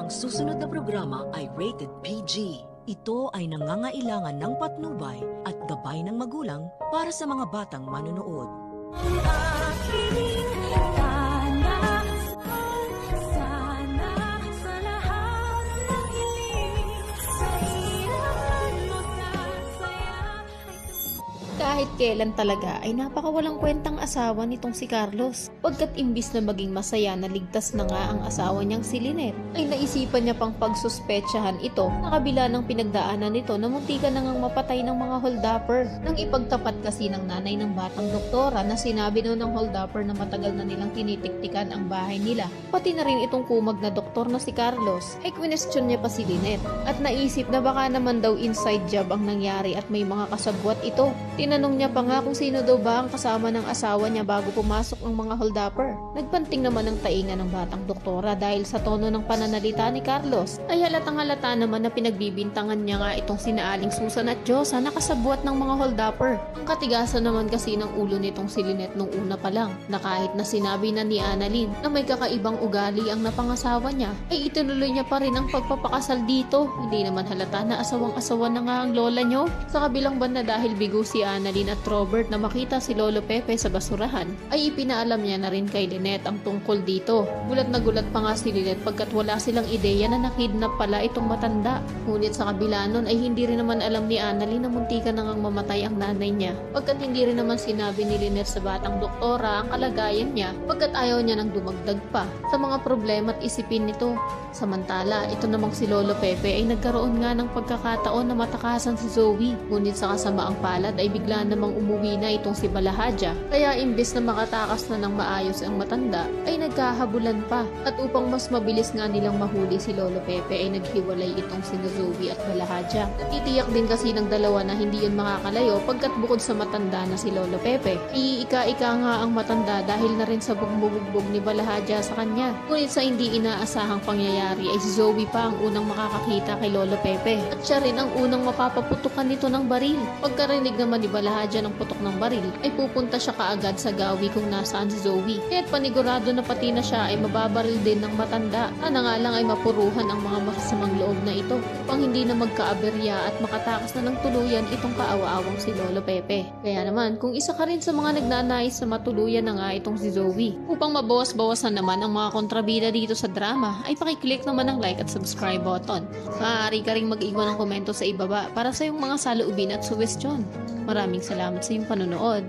Ang susunod na programa ay rated PG. Ito ay nangangailangan ng patnubay at gabay ng magulang para sa mga batang manonood. Kahit kailan talaga ay napakawalang kwentang asawa nitong si Carlos. Pagkat imbis na maging masaya na ligtas na nga ang asawa niyang si Lynette, ay naisipan niya pang pagsuspetsahan ito na kabila ng pinagdaanan nito na muntikan na ngang mapatay ng mga holdupper. Nang ipagtapat kasi ng nanay ng batang doktora na sinabi noon ng holdupper na matagal na nilang tinitiktikan ang bahay nila, pati na rin itong kumag na doktor na si Carlos, ay question niya pa si Lynette at naisip na baka naman daw inside job ang nangyari at may mga kasabwat ito. Tinanong niya pa nga kung sino daw ba ang kasama ng asawa niya bago pumasok ang mga holdupper. Nagpanting naman ang tainga ng batang doktora dahil sa tono ng pananalita ni Carlos ay halatang halata naman na pinagbibintangan niya nga itong sina Aling Susan at Diyosa na kasabwat ng mga holdupper. Ang katigasan naman kasi ng ulo nitong si Lynette nung una pa lang na kahit na sinabi na ni Annalyn na may kakaibang ugali ang napangasawa niya ay itinuloy niya pa rin ang pagpapakasal dito. Hindi naman halata na asawang-asawa na nga ang lola niyo. Sa kabilang banda dahil bigo si Annalyn at Robert na makita si Lolo Pepe sa basurahan, ay ipinaalam niya na rin kay Lynette ang tungkol dito. Gulat na gulat pa nga si Lynette pagkat wala silang ideya na nakidnap pala itong matanda. Ngunit sa kabila nun ay hindi rin naman alam ni Annalyn na muntikan na ngang mamatay ang nanay niya. Pagkat hindi rin naman sinabi ni Lynette sa batang doktora ang kalagayan niya pagkat ayaw niya nang dumagdag pa sa mga problema at isipin nito. Samantala, ito namang si Lolo Pepe ay nagkaroon nga ng pagkakataon na matakasan si Zoe. Ngunit sa kasamaang palad ay bigla namang umuwi na itong si Balahadja. Kaya imbes na makatakas na ng maayos ang matanda, ay nagkahabulan pa. At upang mas mabilis nga nilang mahuli si Lolo Pepe ay naghiwalay itong si Zoe at Balahadja. Natitiyak din kasi ng dalawa na hindi yun makakalayo pagkat bukod sa matanda na si Lolo Pepe, iika-ika nga ang matanda dahil na rin sa bugbog ni Balahadja sa kanya. Ngunit sa hindi inaasahang pangyayari ay si Zoe pa ang unang makakakita kay Lolo Pepe. At siya rin ang unang mapapaputukan nito ng baril. Pagkarinig naman ni Balahadja ng putok ng baril, ay pupunta siya kaagad sa gawi kung nasaan si Zoe. Kaya't panigurado na pati na siya ay mababaril din ng matanda. Sana nga lang ay mapuruhan ang mga masasamang loob na ito upang hindi na magkaaberya at makatakas na ng tuluyan itong kaawa-awang si Lolo Pepe. Kaya naman, kung isa ka rin sa mga nagnanais na matuluyan na nga itong si Zoe, upang mabawas-bawasan naman ang mga kontrabida dito sa drama, ay pakiclick naman ang like at subscribe button. Maaari ka ring mag-iwan ng komento sa ibaba para sa iyong mga saloobin at suggestion. Maraming salamat sa iyong panonood.